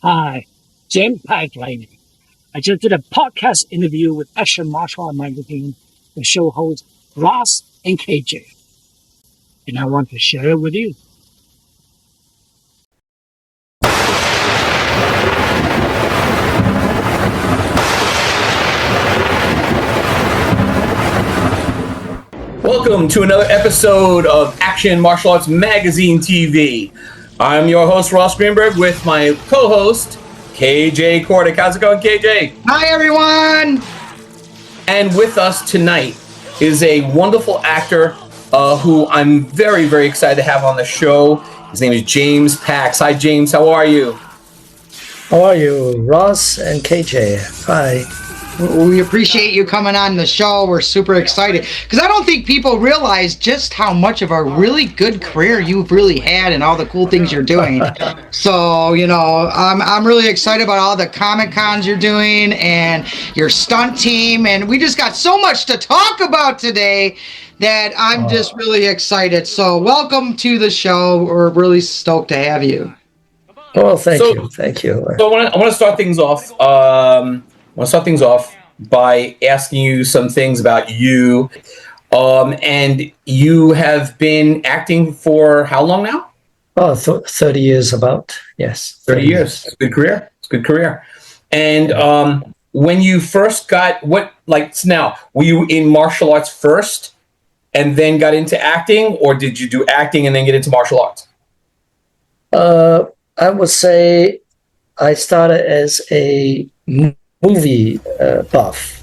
Hi, Jim Pax-Hot. I just did a podcast interview with Action Martial Art Magazine, the show hosts Ross and KJ, and I want to share it with you. Welcome to another episode of Action Martial Arts Magazine TV. I'm your host, Ross Greenberg, with my co-host, KJ Kordick. How's it going, KJ? Hi, everyone! And with us tonight is a wonderful actor who I'm very, very excited to have on the show. His name is James Pax. Hi, James. How are you? How are you, Ross and KJ? Hi. We appreciate you coming on the show. We're super excited because I don't think people realize just how much of a really good career you've really had and all the cool things you're doing. So, I'm really excited about all the Comic Cons you're doing and your stunt team. And we just got so much to talk about today that I'm just really excited. So welcome to the show. We're really stoked to have you. Well, thank you. Thank you. So I want to start things off. By asking you some things about you. And you have been acting for how long now? 30 years about, yes. 30 years. It's a good career. It's a good career. And when you first got, were you in martial arts first and then got into acting, or did you do acting and then get into martial arts? I would say I started as a movie buff.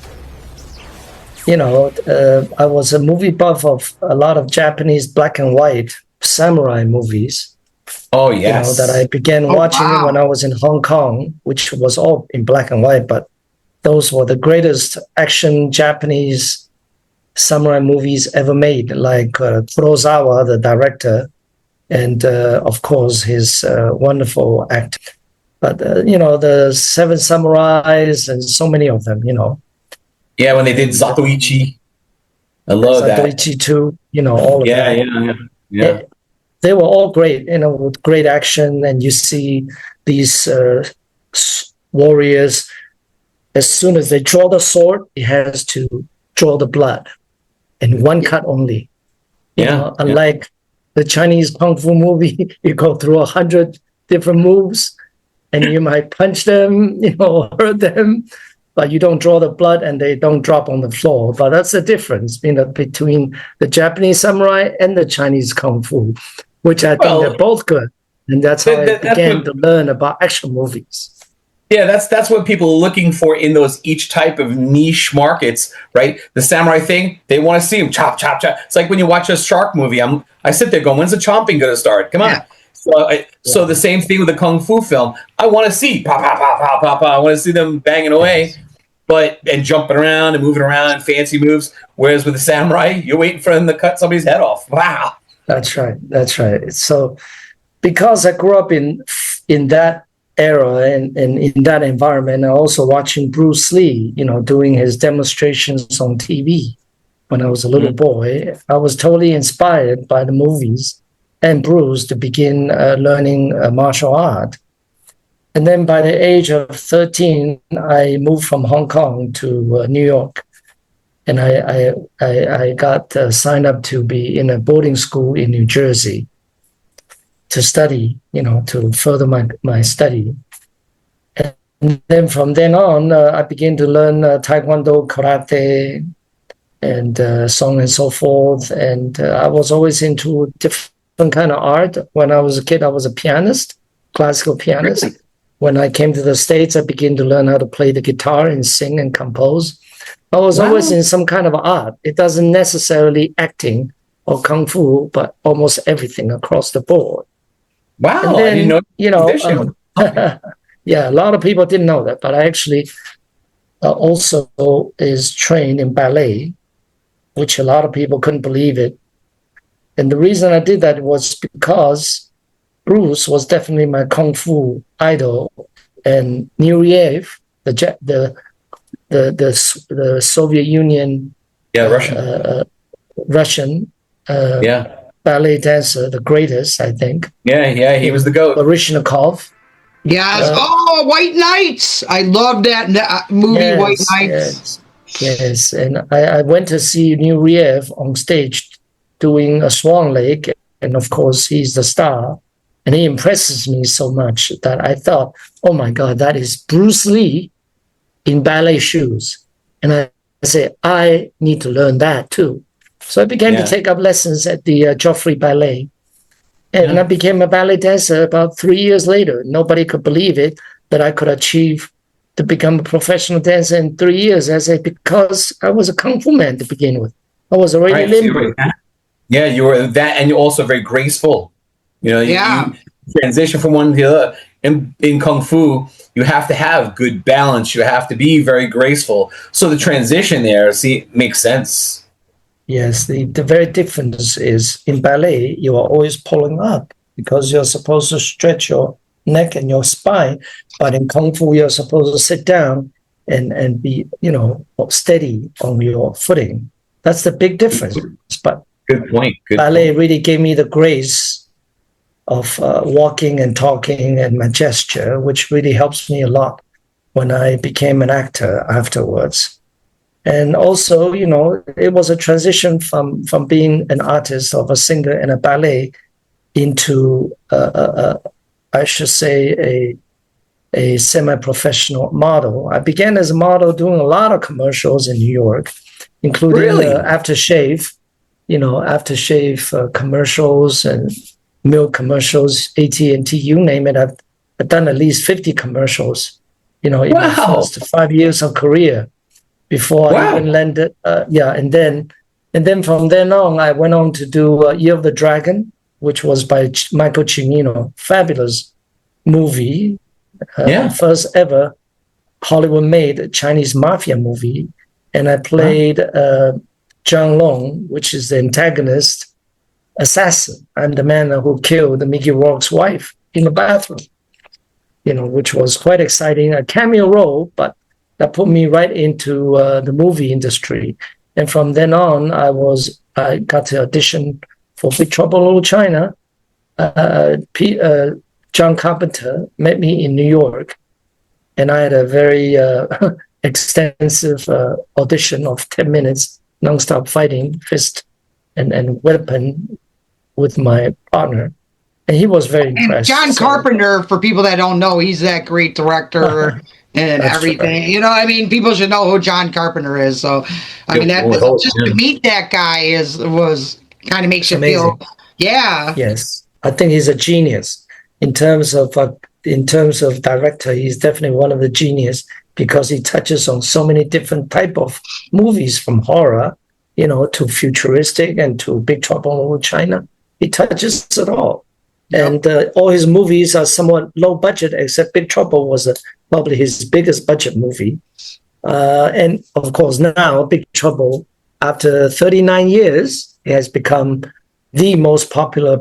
I was a movie buff of a lot of Japanese black and white samurai movies. Oh, yes. That I began watching when I was in Hong Kong, which was all in black and white, but those were the greatest action Japanese samurai movies ever made, like Kurosawa, the director, and of course his wonderful acting. But, the Seven Samurais and so many of them, Yeah, when they did Zatoichi. I love that. Zatoichi too, all of them. Yeah. They were all great, with great action. And you see these warriors, as soon as they draw the sword, it has to draw the blood in one cut only. Unlike the Chinese Kung Fu movie, you go through 100 different moves. And you might punch them, hurt them, but you don't draw the blood and they don't drop on the floor. But that's the difference between the Japanese samurai and the Chinese Kung Fu, which I think they're both good. And that's how I began to learn about action movies. Yeah, that's what people are looking for in those each type of niche markets, right? The samurai thing, they want to see them chop, chop, chop. It's like when you watch a shark movie, I sit there going, when's the chomping going to start? Come on. Yeah. So the same thing with the Kung Fu film. I want to see pop, pop, pop, pop, pop, pop. I want to see them banging away, and jumping around and moving around, fancy moves. Whereas with the samurai, you're waiting for them to cut somebody's head off. Wow. That's right. So because I grew up in that era and in that environment, and also watching Bruce Lee, doing his demonstrations on TV when I was a little boy, I was totally inspired by the movies and Bruce to begin learning martial art. And then by the age of 13, I moved from Hong Kong to New York. And I got signed up to be in a boarding school in New Jersey to study, to further my study. And then from then on, I began to learn Taekwondo, Karate, and so on and so forth. And I was always into different kind of art. When I was a kid, I was a pianist, classical pianist. Really? When I came to the States, I began to learn how to play the guitar and sing and compose. I was always in some kind of art. It doesn't necessarily acting or kung fu, but almost everything across the board. Wow! And then, I didn't know. Yeah, a lot of people didn't know that, but I actually also is trained in ballet, which a lot of people couldn't believe it. And the reason I did that was because Bruce was definitely my kung fu idol, and Nureyev, the Soviet Union, Russian ballet dancer, the greatest, I think. Yeah, he was the GOAT. Baryshnikov, Yes. Oh, White Knights. I love that movie, White Knights. Yes. And I went to see Nureyev on stage doing a Swan Lake. And of course, he's the star. And he impresses me so much that I thought, oh my God, that is Bruce Lee in ballet shoes. And I said, I need to learn that too. So I began to take up lessons at the Joffrey Ballet. And I became a ballet dancer about 3 years later. Nobody could believe it, that I could achieve to become a professional dancer in 3 years. I said, because I was a Kung Fu man to begin with. I was already limber. Yeah, you were that, and you're also very graceful. You know, you transition from one to the other. In Kung Fu, you have to have good balance. You have to be very graceful. So the transition there, makes sense. Yes, the very difference is in ballet, you are always pulling up because you're supposed to stretch your neck and your spine. But in Kung Fu, you're supposed to sit down and be, steady on your footing. That's the big difference. But good point. Ballet really gave me the grace of walking and talking and my gesture, which really helps me a lot when I became an actor afterwards. And also, it was a transition from being an artist of a singer and a ballet into, I should say, a semi-professional model. I began as a model doing a lot of commercials in New York, including aftershave, aftershave commercials and milk commercials, AT&T, you name it. I've done at least 50 commercials, in my first 5 years of career. Before I even landed, and then from then on, I went on to do Year of the Dragon, which was by Michael Cimino, fabulous movie, first ever Hollywood-made Chinese mafia movie, and I played Zhang Long, which is the antagonist assassin. I'm the man who killed Mickey Rourke's wife in the bathroom, which was quite exciting, a cameo role, but that put me right into the movie industry. And from then on, I got to audition for Big Trouble in Little China. John Carpenter met me in New York, and I had a very extensive audition of 10 minutes, nonstop fighting, fist and weapon with my partner. And he was very impressed. And John Carpenter, for people that don't know, he's that great director. And that's everything, right. People should know who John Carpenter is. So, to meet that guy was kind of makes you feel, Yes, I think he's a genius in terms of director. He's definitely one of the genius because he touches on so many different type of movies, from horror, to futuristic and to Big Trouble in Little China. He touches it all. And all his movies are somewhat low budget, except Big Trouble was probably his biggest budget movie. And of course, now Big Trouble, after 39 years, it has become the most popular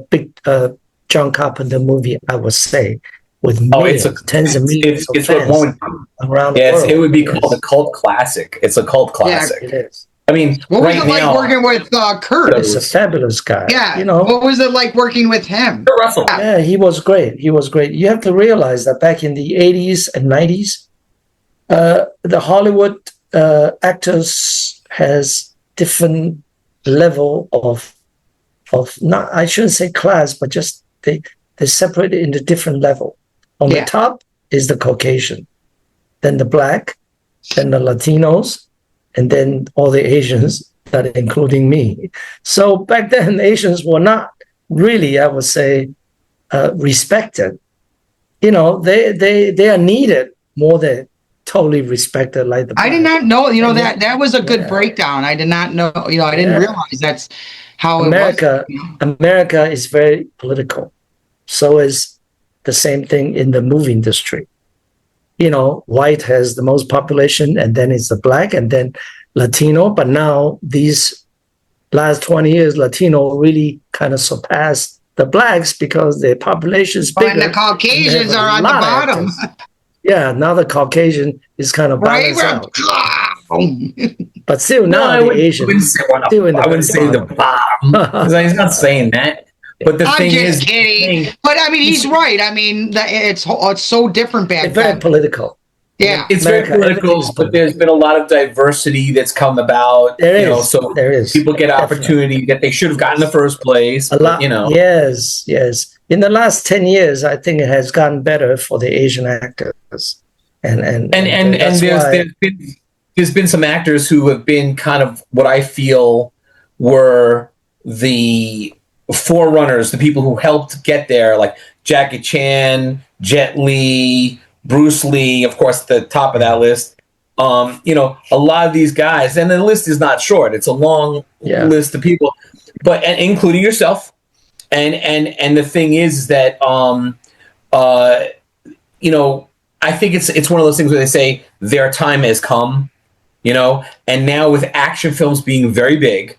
John Carpenter movie, I would say, with millions, tens of millions of fans around the world. Yes, it would be called a cult classic. It's a cult classic. Yeah, it is. I mean, what was it like working with Kurt? He's a fabulous guy. Yeah, what was it like working with him? Kurt Russell. Yeah, he was great. You have to realize that back in the 80s and 90s, the Hollywood actors has different level of not, I shouldn't say class, but just they separate it into different level. On the top is the Caucasian, then the Black, then the Latinos, and then all the Asians, that including me. So back then, Asians were not really, I would say, respected. They are needed more than totally respected. Like the I did not know. That was a good breakdown. I did not know. I didn't realize that's how America. It was. America is very political. So is the same thing in the movie industry. White has the most population, and then it's the Black, and then Latino. But now, these last 20 years, Latino really kind of surpassed the Blacks because their population is bigger. And the Caucasians are on the bottom. Yeah, now the Caucasian is kind of balanced out. But still, now the Asian. I wouldn't say the bottom. He's not saying that. But the I'm thing just is, kidding. But I mean, he's right. I mean, it's so different back It's very then. political. Yeah. it's America, very everything political, is but there's been a lot of diversity that's come about, so There is people get definitely. opportunity that they should have gotten in the first place. A But, lot. Yes, yes. In the last 10 years, I think it has gotten better for the Asian actors. And that's why. there's been some actors who have been kind of what I feel were the forerunners, the people who helped get there, like Jackie Chan, Jet Li, Bruce Lee, of course, the top of that list. A lot of these guys, and the list is not short; it's a long list of people, but and including yourself. And the thing is that I think it's one of those things where they say their time has come, and now with action films being very big,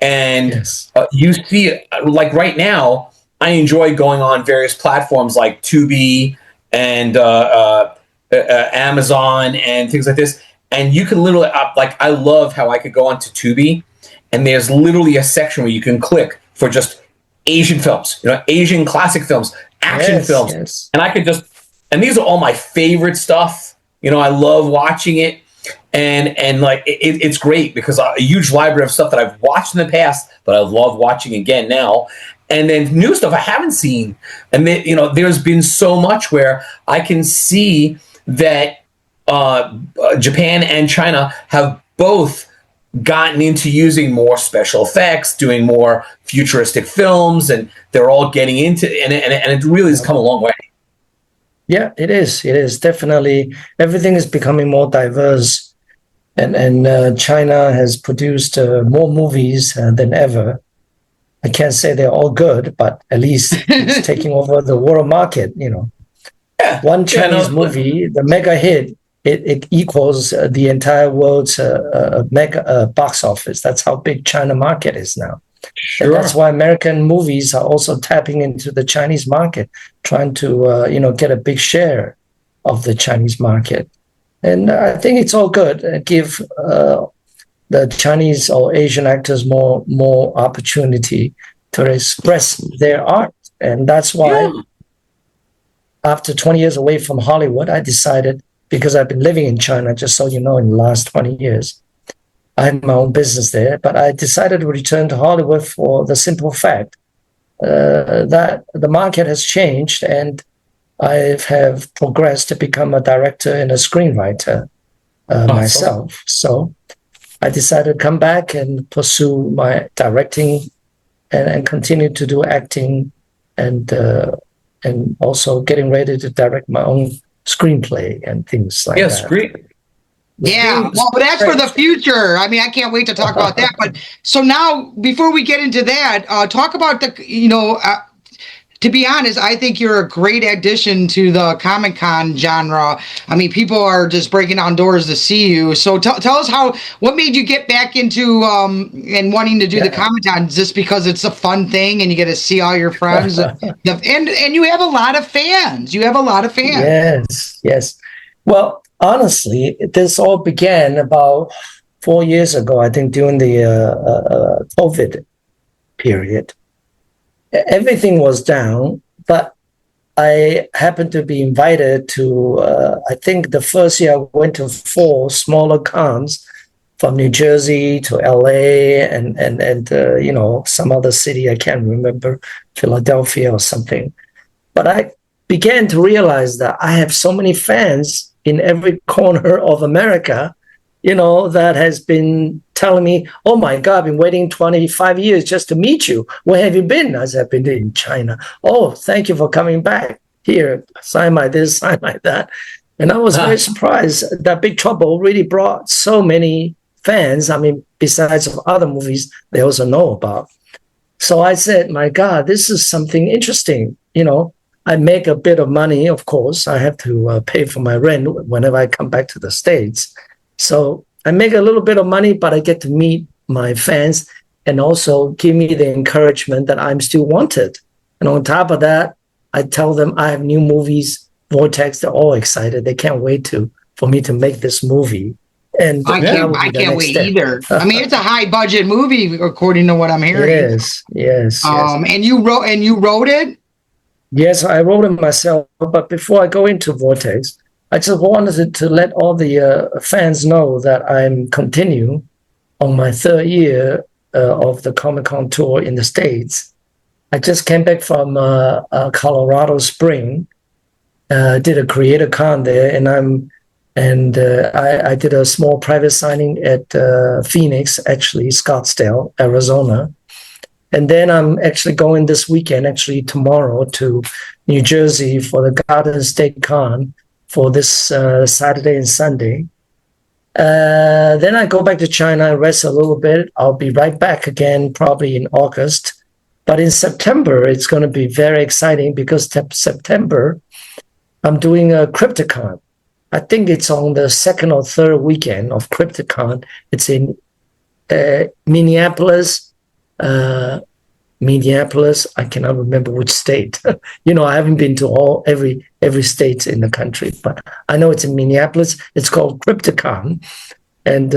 and you see, like right now, I enjoy going on various platforms like Tubi and Amazon and things like this, and you can literally I love how I could go onto Tubi, and there's literally a section where you can click for just Asian films, Asian classic films, action films, and I could and these are all my favorite stuff. I love watching it, and like it's great because a huge library of stuff that I've watched in the past, but I love watching again now, and then new stuff I haven't seen, and there's been so much where I can see that Japan and China have both gotten into using more special effects, doing more futuristic films, and they're all getting into and it really has come a long way. Yeah, it is. It is definitely, everything is becoming more diverse, and China has produced more movies than ever. I can't say they're all good, but at least it's taking over the world market. One Chinese movie, the mega hit, it equals the entire world's mega box office. That's how big China market is now. Sure. And that's why American movies are also tapping into the Chinese market, trying to get a big share of the Chinese market. And I think it's all good. Give the Chinese or Asian actors more opportunity to express their art. And that's why after 20 years away from Hollywood, I decided, because I've been living in China, just so you know, in the last 20 years, I had my own business there, but I decided to return to Hollywood for the simple fact that the market has changed, and I have progressed to become a director and a screenwriter myself. So I decided to come back and pursue my directing and continue to do acting, and also getting ready to direct my own screenplay and things like that. Yes, great. Yeah, well, that's for the future. I mean, I can't wait to talk about that. But so now, before we get into that, talk about to be honest, I think you're a great addition to the Comic-Con genre. I mean, people are just breaking down doors to see you. So tell us what made you get back into and wanting to do the Comic-Con? Just because it's a fun thing and you get to see all your friends, and you have a lot of fans. Yes. Well, honestly, this all began about 4 years ago, I think, during the COVID period. Everything was down, but I happened to be invited to, I think the first year I went to 4 smaller cons from New Jersey to LA and some other city, I can't remember, Philadelphia or something. But I began to realize that I have so many fans in every corner of America, that has been telling me, oh my God, I've been waiting 25 years just to meet you. Where have you been? I said, I've been in China. Oh, thank you for coming back. Here, sign my this, sign my that. And I was very surprised that Big Trouble really brought so many fans. I mean, besides of other movies they also know about. So I said, my God, this is something interesting. I make a bit of money, of course. I have to pay for my rent whenever I come back to the States. So I make a little bit of money, but I get to meet my fans and also give me the encouragement that I'm still wanted. And on top of that, I tell them I have new movies, Vortex. They're all excited. They can't wait for me to make this movie. And I that will can't, be I the can't next wait step. either. I mean, it's a high budget movie according to what I'm It hearing. is, yes, yes. And you wrote it? Yes, I wrote it myself. But before I go into Vortex, I just wanted to let all the fans know that I'm continuing on my third year of the Comic-Con tour in the States. I just came back from Colorado Spring, did a creator con there, and I did a small private signing at Phoenix, actually Scottsdale, Arizona. And then I'm actually going this weekend, actually tomorrow, to New Jersey for the Garden State Con for this Saturday and Sunday. Then I go back to China and rest a little bit. I'll be right back again probably in August. But in September, it's going to be very exciting because September, I'm doing a Crypticon. I think it's on the second or third weekend of Crypticon. It's in Minneapolis. I cannot remember which state. I haven't been to every state in the country, but I know it's in Minneapolis. It's called Crypticon, and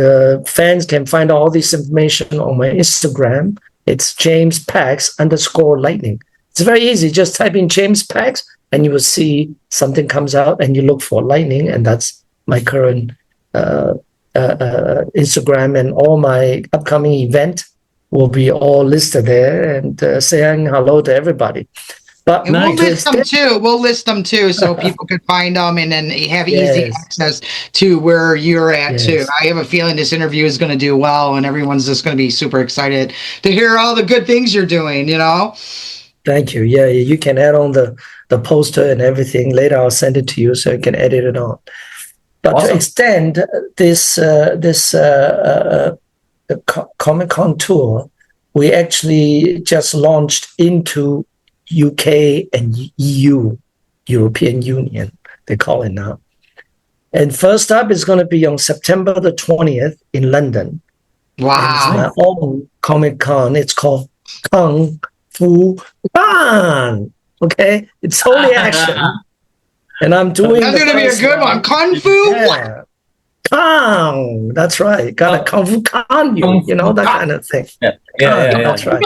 fans can find all this information on my Instagram. It's James Pax _lightning. It's very easy. Just type in James Pax, and you will see something comes out, and you look for lightning, and that's my current Instagram, and all my upcoming event will be all listed there, and saying hello to everybody. But and we'll list them too, so people can find them and then have easy access to where you're at too. I have a feeling this interview is going to do well, and everyone's just going to be super excited to hear all the good things you're doing. Thank you. Yeah, you can add on the poster and everything. Later, I'll send it to you so you can edit it on. But awesome. To extend this Comic-Con tour, we actually just launched into UK and EU, European Union, they call it now. And first up is going to be on September the 20th in London. Wow. It's my own Comic-Con. It's called Kung Fu Pan. Okay? It's only action. And I'm doing That's going to be a good one. Kung Fu? Yeah. Kong. That's right. Got a Kung Fu Con you, that kind of thing. Yeah. That's right.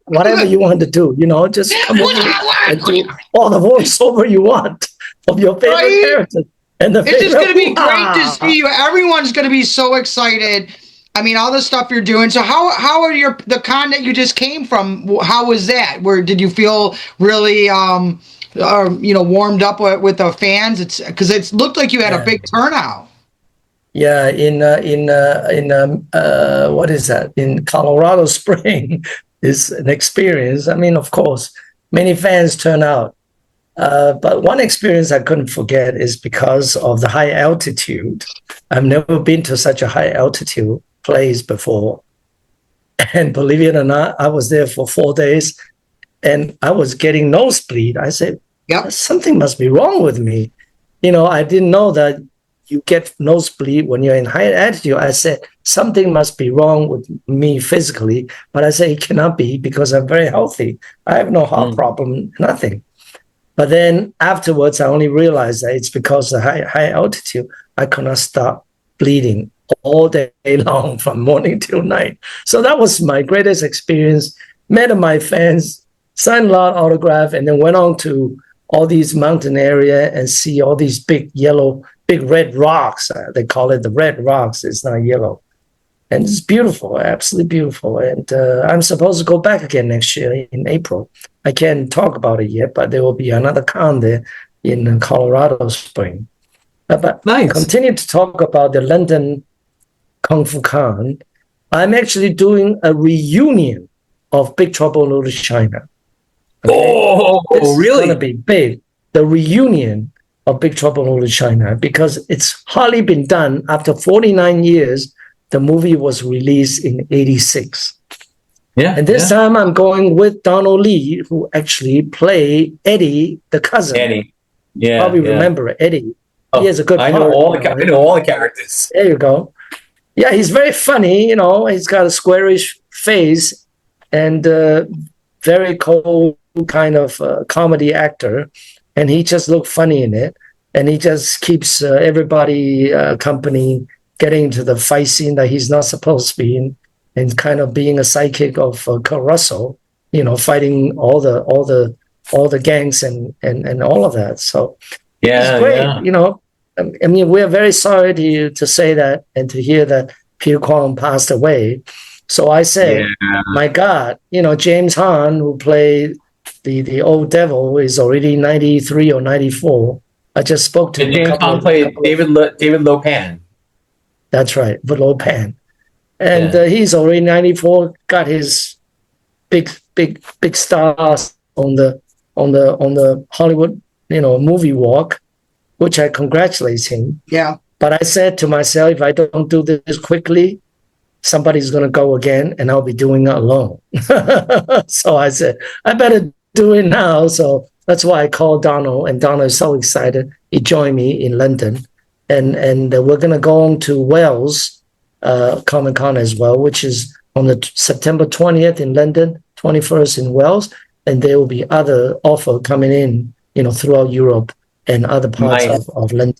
Whatever you want to do, just come over and do all the voiceover you want of your favorite characters. And it's just going to be great to see you. Everyone's going to be so excited. I mean, all the stuff you're doing. So how are the con that you just came from? How was that? Where did you feel really warmed up with the fans? It's because it looked like you had a big turnout. Yeah, in what is that? In Colorado Spring is an experience. I mean, of course, many fans turn out. But one experience I couldn't forget is because of the high altitude. I've never been to such a high altitude place before. And believe it or not, I was there for 4 days and I was getting nosebleed. I said, something must be wrong with me. I didn't know that you get nosebleed when you're in high altitude. I said, something must be wrong with me physically. But I said, it cannot be because I'm very healthy. I have no heart problem, nothing. But then afterwards, I only realized that it's because of high altitude. I could not stop bleeding all day long from morning till night. So that was my greatest experience. Met my fans, signed a lot of autograph, and then went on to all these mountain area and see all these big red rocks. They call it the red rocks. It's not yellow. And it's beautiful, absolutely beautiful. And I'm supposed to go back again next year in April. I can't talk about it yet, but there will be another con there in Colorado Spring. But nice. Continue to talk about the London Kung Fu Con. I'm actually doing a reunion of Big Trouble in Little China. Okay? Oh, really? It's going to be big. The reunion of Big Trouble in Little China, because it's hardly been done. After 49 years, the movie was released in 86. Yeah. And this time I'm going with Donald Lee, who actually played Eddie, the cousin. Eddie. Yeah. Probably remember Eddie. He has a good part. I know all the characters. There you go. Yeah, he's very funny, he's got a squarish face and very cold kind of comedy actor. And he just looked funny in it. and he just keeps everybody company getting into the fight scene that he's not supposed to be in, and kind of being a sidekick of Kurt Russell, fighting all the gangs and all of that. So it's great, I mean, we're very sorry to say that and to hear that Peter Kwong passed away. So I said, my God, James Hahn, who played the old devil, is already 93 or 94. I just spoke to him. James Hahn played David Lopan. That's right, Lopan. And he's already 94, got his big stars on the Hollywood, movie walk, which I congratulate him. Yeah. But I said to myself, if I don't do this quickly, somebody's going to go again, and I'll be doing it alone. So I said, I better do it now. So that's why I called Donald, and Donald is so excited. He joined me in London, and we're going to go on to Wales Comic-Con as well, which is on the September 20th in London, 21st in Wales, and there will be other offer coming in, throughout Europe and other parts of London.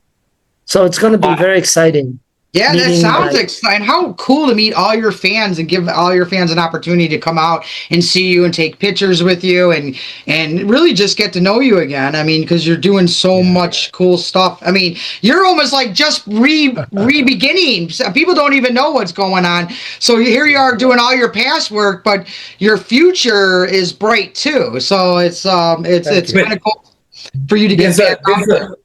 So it's going to be very exciting. Yeah, that sounds exciting. How cool to meet all your fans and give all your fans an opportunity to come out and see you and take pictures with you and really just get to know you again. I mean, because you're doing so much cool stuff. I mean, you're almost like just re-beginning. People don't even know what's going on. So here you are doing all your past work, but your future is bright too. So it's kind of cool for you to get back out there.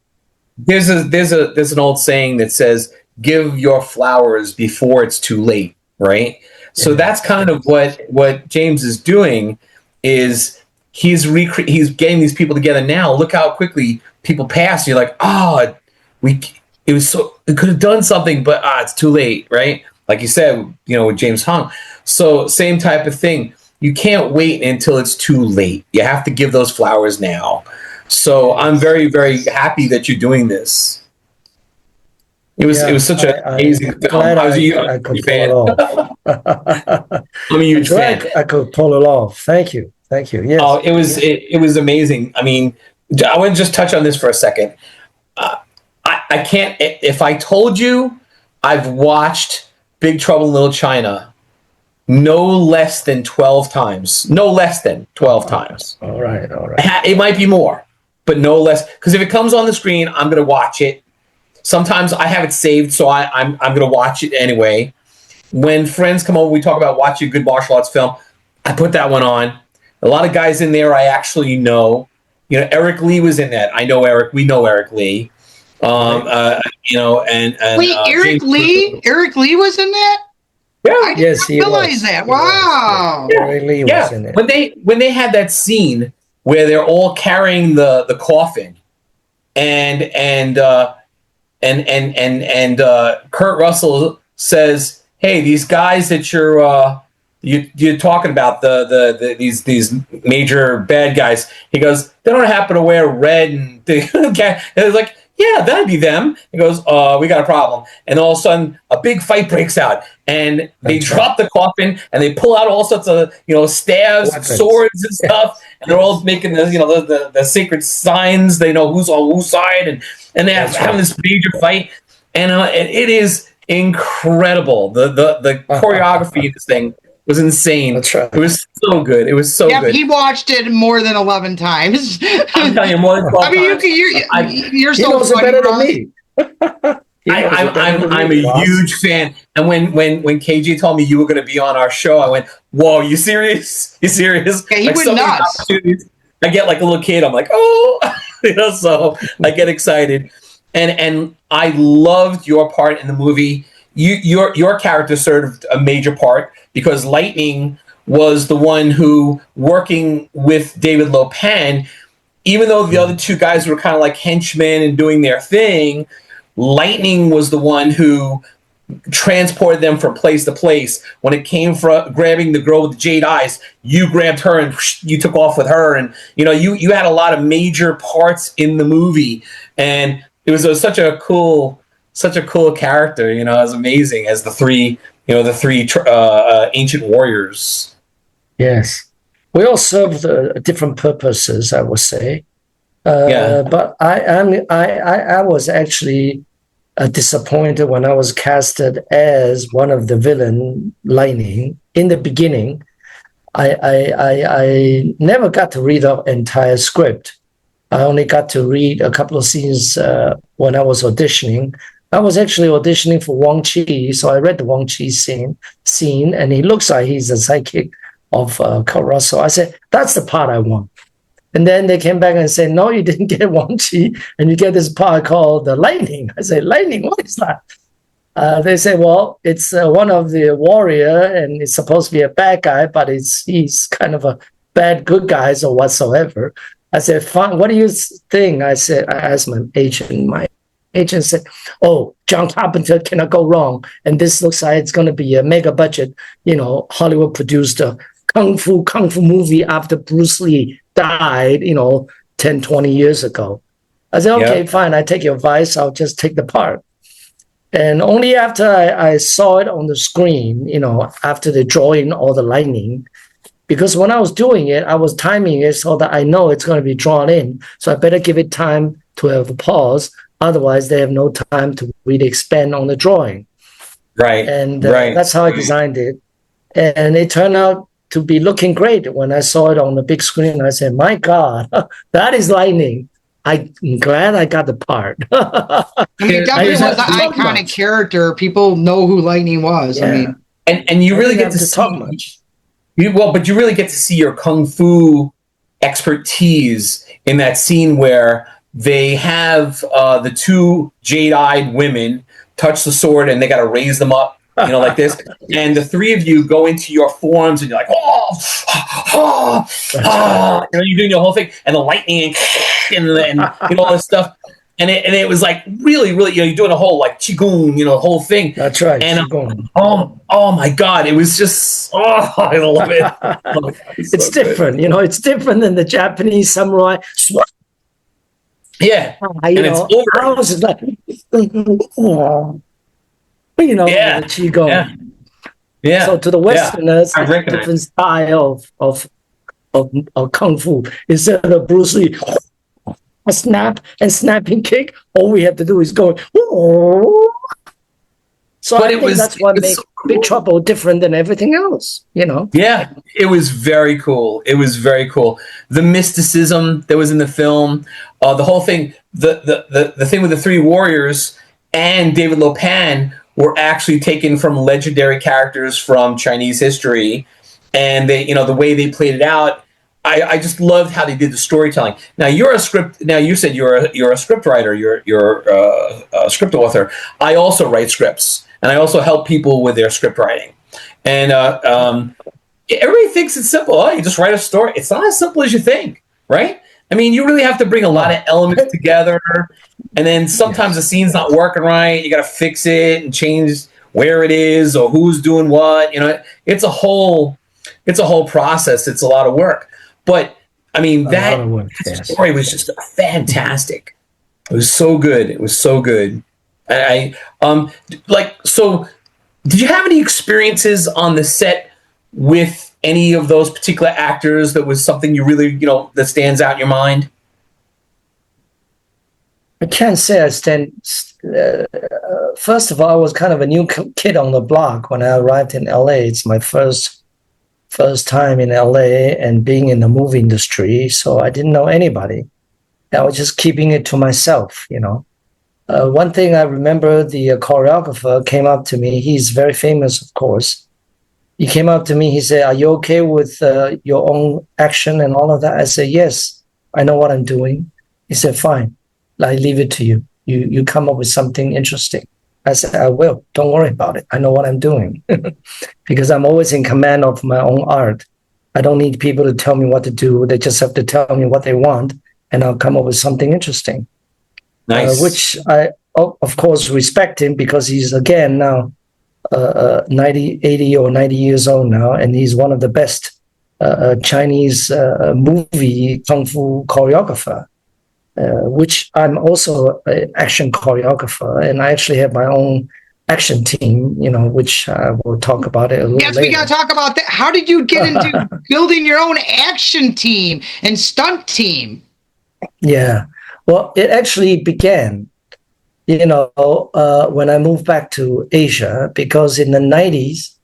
There's an old saying that says, give your flowers before it's too late, right? So that's kind of what James is doing, is he's getting these people together now. Look how quickly people pass. You're like, it could have done something, but it's too late, right? Like you said, with James Hong. So same type of thing. You can't wait until it's too late. You have to give those flowers now. So I'm very, very happy that you're doing this. It was such an amazing film. I could pull it off. I'm a huge fan. I could pull it off. Thank you. Yes. Oh, it was amazing. I mean, I want to just touch on this for a second. I can't. If I told you I've watched Big Trouble in Little China no less than 12 times. No less than 12 times. All right. It might be more, but no less. Because if it comes on the screen, I'm going to watch it. Sometimes I have it saved, so I'm going to watch it anyway. When friends come over, we talk about watching a good martial arts film. I put that one on. A lot of guys in there I actually know. Eric Lee was in that. I know Eric. We know Eric Lee. And wait, Eric Lee? Eric Lee was in that? Yeah. I didn't realize that. Wow. Yeah. Eric Lee was in it. When they had that scene where they're all carrying the coffin, and Kurt Russell says, "Hey, these guys that you're talking about, these major bad guys," he goes, "They don't happen to wear red," and it's like, "Yeah, that'd be them." He goes, "We got a problem," and all of a sudden, a big fight breaks out, and they drop the coffin, and they pull out all sorts of stabs, and swords, and stuff, and they're all making the sacred signs. They know who's on whose side, and they're having this major fight, and it is incredible. The choreography of this thing was insane. That's right. It was so good. It was so good. He watched it more than 11 times. I'm telling you, more than 12 times. You're He so knows it funny, better than Ron. me. I'm a huge fan. And when KJ told me you were going to be on our show, I went, "Whoa, you serious? You serious?" Yeah, he went nuts. I get like a little kid. I'm like, "Oh," so I get excited. And I loved your part in the movie. Your character served a major part because Lightning was the one who, working with David Lopan, even though the other two guys were kind of like henchmen and doing their thing, Lightning was the one who transported them from place to place. When it came for grabbing the girl with the jade eyes, you grabbed her and you took off with her, and you had a lot of major parts in the movie, and it was such a cool character. It was amazing as the three ancient warriors. Yes, we all served different purposes, I would say. But I was actually disappointed when I was casted as one of the villain, Lightning. In the beginning, I never got to read the entire script. I only got to read a couple of scenes when I was auditioning. I was actually auditioning for Wang Chi, so I read the Wang Chi scene, and he looks like he's a sidekick of Kurt Russell. I said, that's the part I want. And then they came back and said, no, you didn't get Wang Chi, and you get this part called the Lightning. I said, Lightning, what is that? They say, well, it's one of the warrior, and it's supposed to be a bad guy, but he's kind of a bad good guys or whatsoever. I said, fine, what do you think? I asked my agent said, oh, John Carpenter cannot go wrong. And this looks like it's going to be a mega budget, Hollywood produced a kung fu movie after Bruce Lee died, 10, 20 years ago. I said, okay, fine. I take your advice. I'll just take the part. And only after I saw it on the screen, after the drawing all the lightning, because when I was doing it, I was timing it so that I know it's going to be drawn in. So I better give it time to have a pause. Otherwise, they have no time to really expand on the drawing. Right. And that's how I designed it. And it turned out to be looking great. When I saw it on the big screen, I said, my God, that is lightning. I'm glad I got the part. I mean, it definitely was an iconic character. People know who Lightning was. Yeah. I mean, and you really get to talk see much. But you really get to see your kung fu expertise in that scene where they have the two jade-eyed women touch the sword and they got to raise them up, like this. And the three of you go into your forms and you're like, you're doing the whole thing, and the lightning and all this stuff. And it was like really, really, you're doing a whole like qigong, the whole thing. That's right. And oh my God, it was just I love it. It's so different, it's different than the Japanese samurai. Yeah, and it's over. I was just like, yeah, qigong. Yeah. So to the Westerners, it's a different style of kung fu. Instead of Bruce Lee, a snap and snapping kick, all we have to do is go. So I think that's what makes Big Trouble different than everything else, Yeah, it was very cool. It was very cool. The mysticism that was in the film, the whole thing, the thing with the three warriors and David Lopan were actually taken from legendary characters from Chinese history, and they, the way they played it out. I just loved how they did the storytelling. Now you said you're a script writer. You're a script author. I also write scripts, and I also help people with their script writing. And everybody thinks it's simple. Oh, you just write a story. It's not as simple as you think, right? I mean, you really have to bring a lot of elements together, and then sometimes the scene's not working right. You got to fix it and change where it is or who's doing what. It's a whole process. It's a lot of work. But I mean, that story was just fantastic. It was so good. It was so good. So did you have any experiences on the set with any of those particular actors that was something you really, that stands out in your mind? I can't say I stand. First of all, I was kind of a new kid on the block when I arrived in LA. It's my first time in LA and being in the movie industry, so I didn't know anybody. I was just keeping it to myself, One thing I remember, the choreographer came up to me. He's very famous, of course. He came up to me. He said, "Are you okay with your own action and all of that?" I said, "Yes, I know what I'm doing." He said, "Fine, I leave it to you. You come up with something interesting." I said, "I will. Don't worry about it. I know what I'm doing." Because I'm always in command of my own art. I don't need people to tell me what to do. They just have to tell me what they want, and I'll come up with something interesting. Nice. Which I, of course, respect him because he's, again, now 80 or 90 years old now, and he's one of the best Chinese movie kung fu choreographer. Which I'm also an action choreographer, and I actually have my own action team, which we'll talk about it a little later. Yes, we got to talk about that. How did you get into building your own action team and stunt team? Yeah. Well, it actually began, when I moved back to Asia, because in the 90s,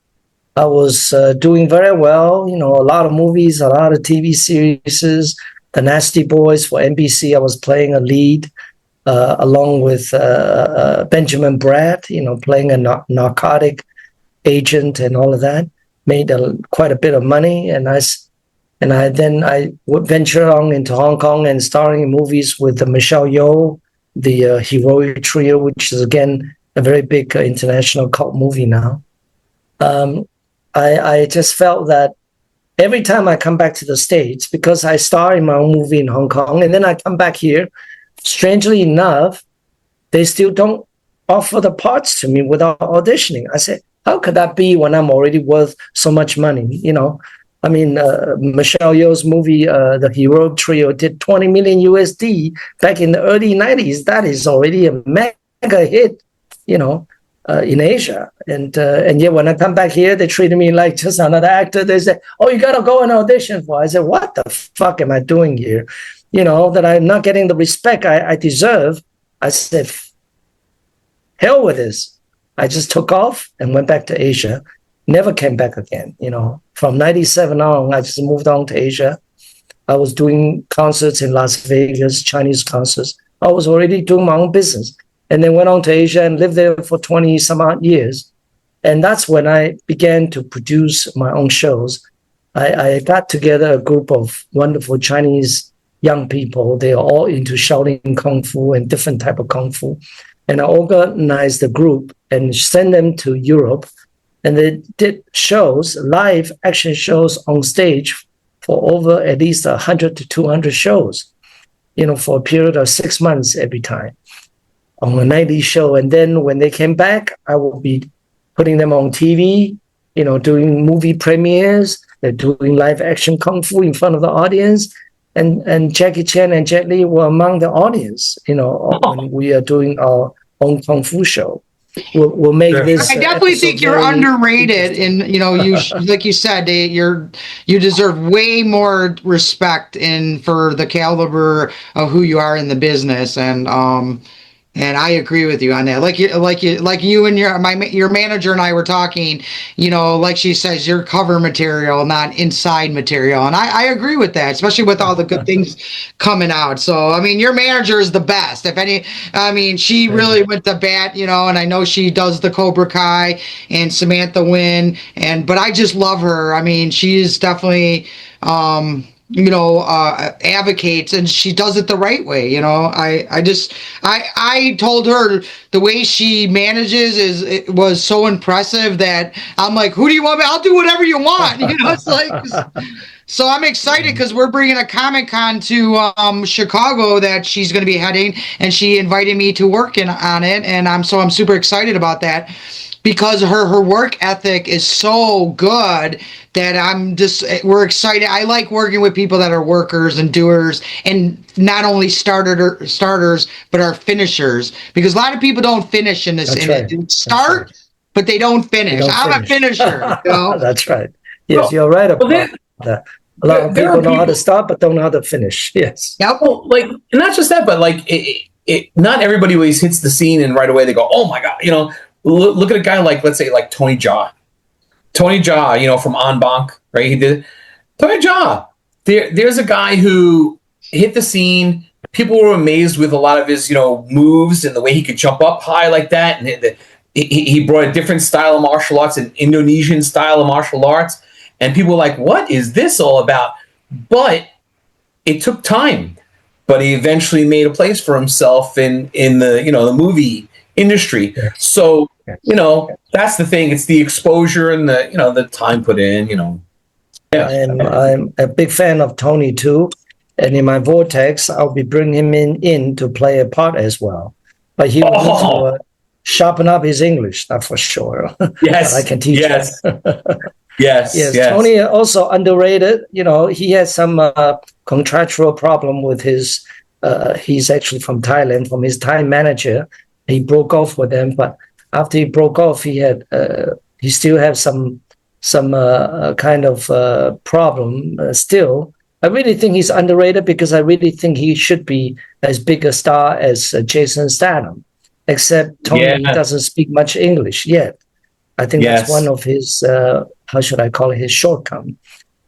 I was doing very well, a lot of movies, a lot of TV series, The Nasty Boys for NBC. I was playing a lead along with Benjamin Bratt, playing a narcotic agent and all of that. Made quite a bit of money, and I would venture on into Hong Kong and starring in movies with Michelle Yeoh, the Heroic Trio, which is again a very big international cult movie now. I just felt that every time I come back to the States, because I star in my own movie in Hong Kong, and then I come back here, strangely enough, they still don't offer the parts to me without auditioning. I said, how could that be when I'm already worth so much money? Michelle Yeoh's movie, The Heroic Trio, did 20 million USD back in the early 90s. That is already a mega hit, in Asia. And yet when I come back here, they treated me like just another actor. They said, oh, you got to go and audition for. I said, what the fuck am I doing here? That I'm not getting the respect I deserve. I said, hell with this. I just took off and went back to Asia. Never came back again. From 97 on, I just moved on to Asia. I was doing concerts in Las Vegas, Chinese concerts. I was already doing my own business. And then went on to Asia and lived there for 20 some odd years. And that's when I began to produce my own shows. I got together a group of wonderful Chinese young people. They are all into Shaolin Kung Fu and different type of Kung Fu. And I organized a group and sent them to Europe. And they did shows, live action shows on stage for over at least 100 to 200 shows, for a period of 6 months every time on a nightly show. And then when they came back, I will be putting them on TV, doing movie premieres. They're doing live action Kung Fu in front of the audience. And Jackie Chan and Jet Li were among the audience, when we are doing our own Kung Fu show. We'll make this. I definitely think you're underrated, and you like you said, you deserve way more respect for the caliber of who you are in the business, and I agree with you on that. Like you and your manager and I were talking, like she says, you're cover material, not inside material. And I agree with that, especially with all the good things coming out. So, your manager is the best. She really went to bat, and I know she does the Cobra Kai and Samantha Wynn, but I just love her. She is definitely, advocates, and she does it the right way. I told her the way she manages it was so impressive that I'm like, who do you want me? I'll do whatever you want. It's like, so I'm excited because we're bringing a Comic-Con to Chicago that she's going to be heading, and she invited me to work on it, and I'm super excited about that. Because her work ethic is so good that we're excited. I like working with people that are workers and doers, and not only starters, but are finishers. Because a lot of people don't finish in this. Start, but they don't finish. I'm a finisher. That's right. Yes, you're right about that. A lot of people know how to start, but don't know how to finish. Yes. Yep. Well, not just that, but not everybody always hits the scene and right away they go, oh my God, Look at a guy let's say, Tony Jaa. Tony Jaa, from En Banc, right? He did Tony Jaa. There's a guy who hit the scene. People were amazed with a lot of his, moves and the way he could jump up high like that. And he brought a different style of martial arts, an Indonesian style of martial arts. And people were like, what is this all about? But it took time. But he eventually made a place for himself in the, the movie industry. Yeah. So, that's the thing. It's the exposure and the time put in, Yeah. I'm a big fan of Tony too. And in my Vortex, I'll be bringing him in to play a part as well. But he will need to sharpen up his English, that's for sure. Yes. I can teach him. Yes. Tony also underrated. He has some contractual problem with his, he's actually from Thailand, from his Thai manager. He broke off with them, but after he broke off, he still has some kind of problem still. I really think he's underrated because I really think he should be as big a star as Jason Statham. Except Tony doesn't speak much English yet. I think that's one of his, how should I call it, his shortcoming.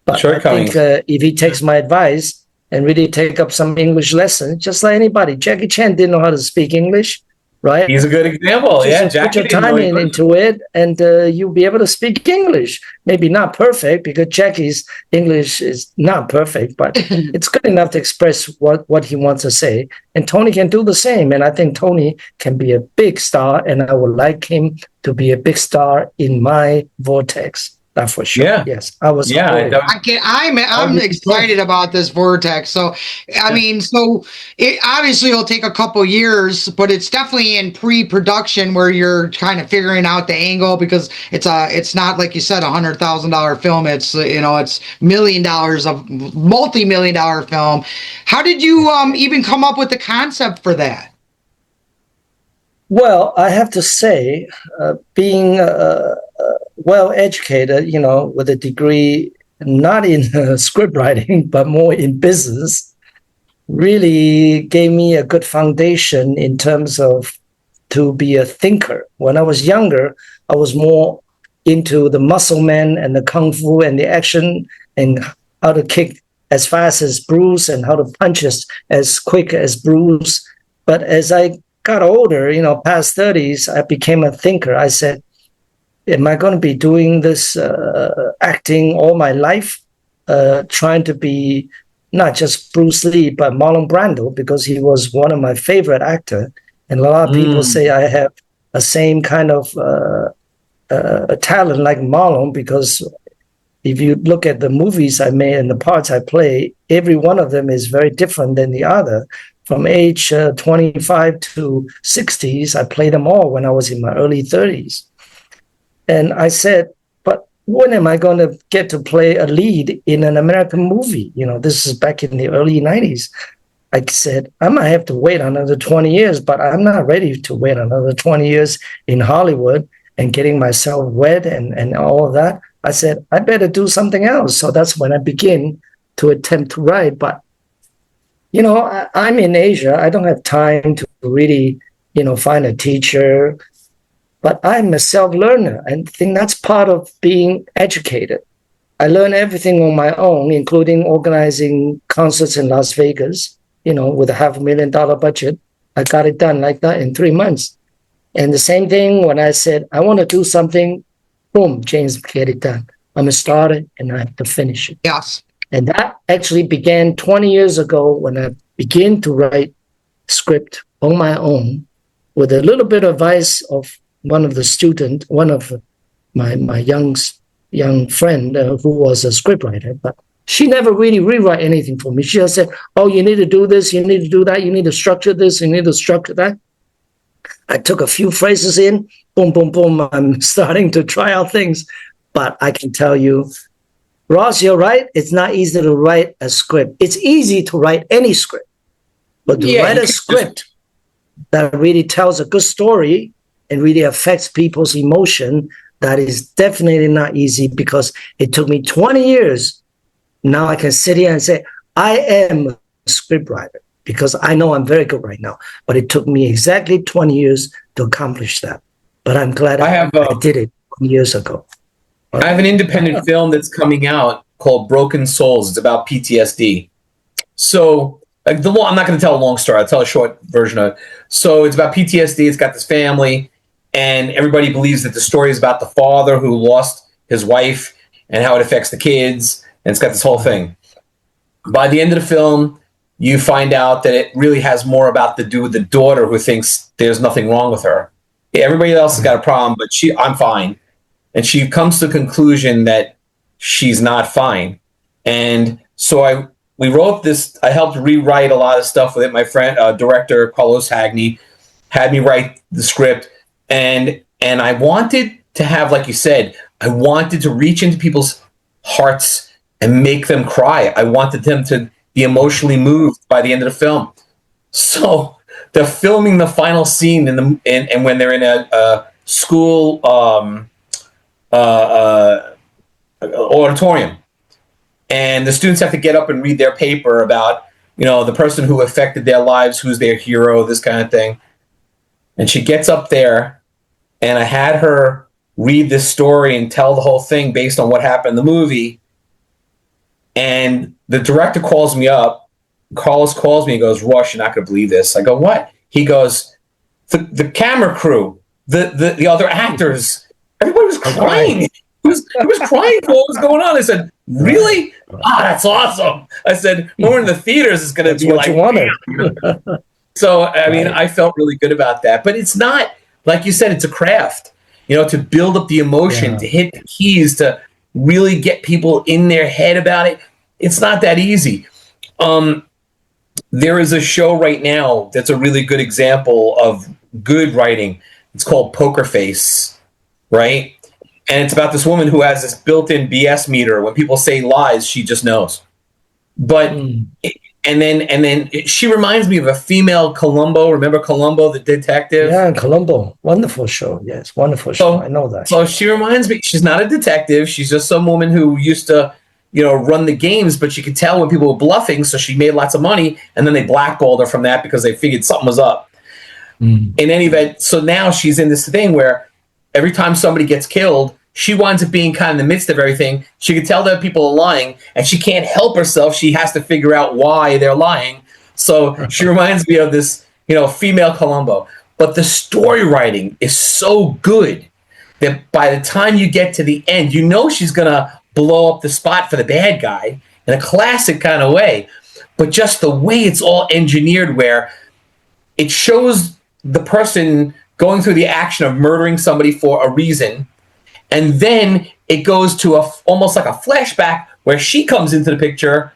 But I think if he takes my advice and really take up some English lessons, just like anybody. Jackie Chan didn't know how to speak English, right? He's a good example. Just put your time into it, and you'll be able to speak English. Maybe not perfect, because Jackie's English is not perfect, but it's good enough to express what he wants to say. And Tony can do the same. And I think Tony can be a big star, and I would like him to be a big star in my vortex. That's for sure. Yeah. Yes, I was. I'm excited about this vortex. So, I mean, it obviously will take a couple years, but it's definitely in pre-production where you're kind of figuring out the angle, because it's not like you said $100,000 film. It's it's $1 million of multi-million-dollar film. How did you even come up with the concept for that? Well, I have to say, being well educated, with a degree not in script writing, but more in business, really gave me a good foundation in terms of to be a thinker. When I was younger, I was more into the muscle man and the kung fu and the action and how to kick as fast as Bruce and how to punch as quick as Bruce. But as I got older, past 30s, I became a thinker. I said, am I going to be doing this acting all my life, trying to be not just Bruce Lee, but Marlon Brando, because he was one of my favorite actors. And a lot of people say I have the same kind of talent like Marlon, because if you look at the movies I made and the parts I play, every one of them is very different than the other. From age 25 to 60s, I played them all when I was in my early 30s. And I said, but when am I going to get to play a lead in an American movie? This is back in the early 90s. I said, I might have to wait another 20 years, but I'm not ready to wait another 20 years in Hollywood and getting myself wet and all of that. I said, I better do something else. So that's when I begin to attempt to write. But I'm in Asia. I don't have time to really, find a teacher. But I'm a self-learner, and I think that's part of being educated. I learn everything on my own, including organizing concerts in Las Vegas, with a $500,000 budget. I got it done like that in 3 months. And the same thing when I said, I want to do something, boom, James, get it done. I'm going to start it, and I have to finish it. Yes. And that actually began 20 years ago when I began to write script on my own with a little bit of advice of one of my young friend who was a scriptwriter. But she never really rewrite anything for me. She just said, oh, you need to do this, you need to do that, you need to structure this, you need to structure that. I took a few phrases in, boom, boom, boom. I'm starting to try out things. But I can tell you, Ross, you're right. It's not easy to write a script. It's easy to write any script. But to write a script that really tells a good story and really affects people's emotion, that is definitely not easy, because it took me 20 years. Now I can sit here and say, I am a scriptwriter, because I know I'm very good right now. But it took me exactly 20 years to accomplish that. But I'm glad I did it years ago. I have an independent film that's coming out called Broken Souls. It's about PTSD. So I'm not going to tell a long story. I'll tell a short version of it. So it's about PTSD. It's got this family, and everybody believes that the story is about the father who lost his wife and how it affects the kids. And it's got this whole thing. By the end of the film, you find out that it really has more about to do with the daughter who thinks there's nothing wrong with her. Everybody else has got a problem, but I'm fine. And she comes to the conclusion that she's not fine. And so we wrote this. I helped rewrite a lot of stuff with it. My friend, director Carlos Hagney, had me write the script. And I wanted to have, like you said, I wanted to reach into people's hearts and make them cry. I wanted them to be emotionally moved by the end of the film. So they're filming the final scene and when they're in a school auditorium, And the students have to get up and read their paper about, the person who affected their lives, who's their hero, this kind of thing. And she gets up there, and I had her read this story and tell the whole thing based on what happened in the movie. And the director calls me up. Carlos calls me and goes, "Ross, you're not going to believe this." I go, "What?" He goes, the camera crew, the other actors, everybody was crying. He was crying for what was going on. I said, "Really? That's awesome." I said, "When we're in the theaters, it's going to be what like." you wanted. So, I mean, I felt really good about that. But it's not, like you said, it's a craft. To build up the emotion, to hit the keys, to really get people in their head about it. It's not that easy. There is a show right now that's a really good example of good writing. It's called Poker Face, right? And it's about this woman who has this built-in BS meter. When people say lies, she just knows. But and then she reminds me of a female Columbo. Remember Columbo, the detective? Yeah, Columbo, wonderful show. Yes, wonderful show. I know that. So she reminds me. She's not a detective. She's just some woman who used to, run the games, but you could tell when people were bluffing. So she made lots of money, and then they blackballed her from that because they figured something was up. In any event, so now she's in this thing where every time somebody gets killed, she winds up being kind of in the midst of everything. She can tell that people are lying, and she can't help herself. She has to figure out why they're lying. So she reminds me of this, female Columbo. But the story writing is so good that by the time you get to the end, she's going to blow up the spot for the bad guy in a classic kind of way. But just the way it's all engineered, where it shows the person going through the action of murdering somebody for a reason, and then it goes to almost like a flashback where she comes into the picture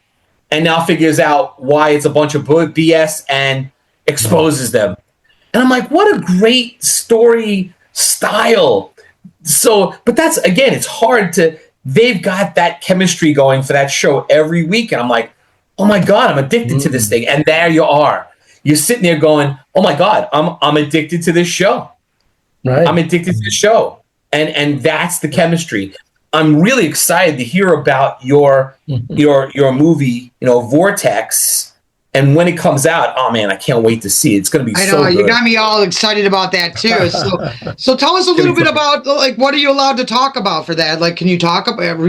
and now figures out why it's a bunch of BS and exposes them. And I'm like, what a great story style. So, but that's, again, it's hard they've got that chemistry going for that show every week. And I'm like, oh my God, I'm addicted to this thing. And there you are. You're sitting there going, oh my God, I'm addicted to this show. Right. I'm addicted to the show. And that's the chemistry. I'm really excited to hear about your movie, Vortex. And when it comes out, oh man, I can't wait to see it. It's going to be so good. I know, you got me all excited about that too. So tell us a little bit about, like, what are you allowed to talk about for that? Like, can you talk about?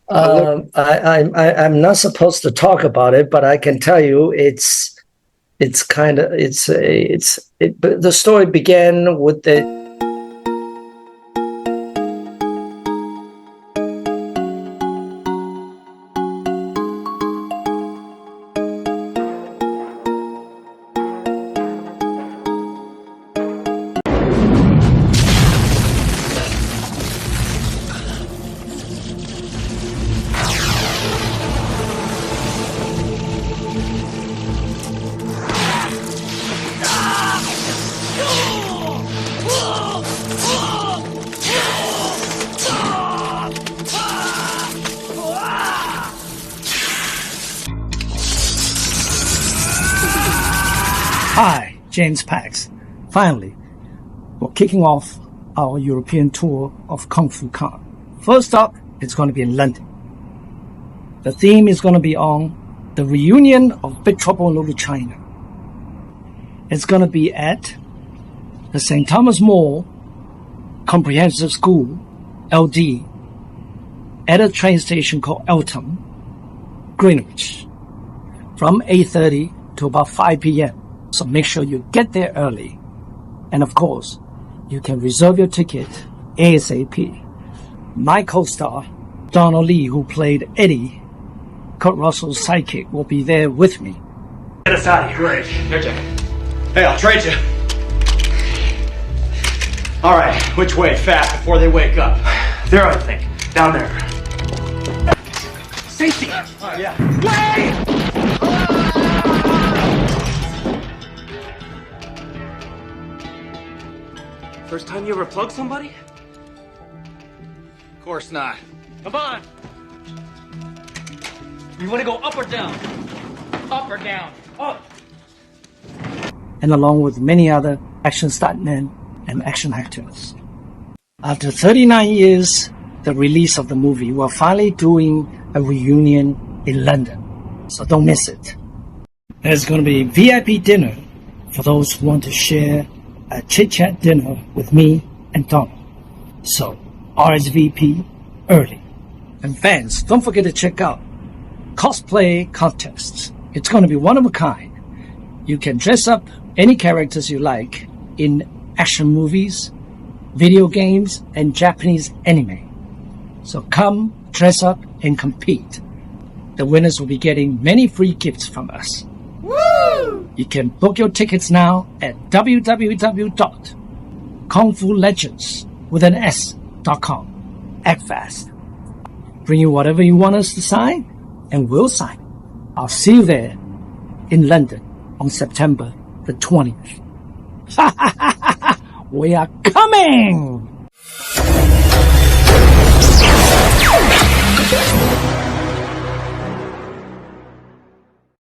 I'm not supposed to talk about it, but I can tell you the story began with the. Hi, James Pax. Finally, we're kicking off our European tour of Kung Fu Con. First up, it's going to be in London. The theme is going to be on the reunion of Big Trouble in Little China. It's going to be at the St. Thomas More Comprehensive School, LD, at a train station called Eltham, Greenwich, from 8:30 to about 5 p.m. So make sure you get there early. And of course, you can reserve your ticket ASAP. My co-star, Donald Lee, who played Eddie, Kurt Russell's sidekick, will be there with me. Get us out of here. Great. Here, Jack. Hey, I'll trade you. All right, which way? Fast, before they wake up. There, I think. Down there. Safety! Yeah. Wait! First time you ever plugged somebody? Of course not. Come on! You want to go up or down? Up or down? Up! And along with many other action stuntmen and action actors. After 39 years, the release of the movie, we're finally doing a reunion in London. So don't miss it. There's going to be VIP dinner for those who want to share a chit-chat dinner with me and Donald. So RSVP early. And fans, don't forget to check out cosplay contests. It's going to be one of a kind. You can dress up any characters you like in action movies, video games, and Japanese anime. So come, dress up, and compete. The winners will be getting many free gifts from us. Woo! You can book your tickets now at www.kungfulegends.com. Act fast. Bring you whatever you want us to sign, and we'll sign it. I'll see you there in London on September the 20th. We are coming!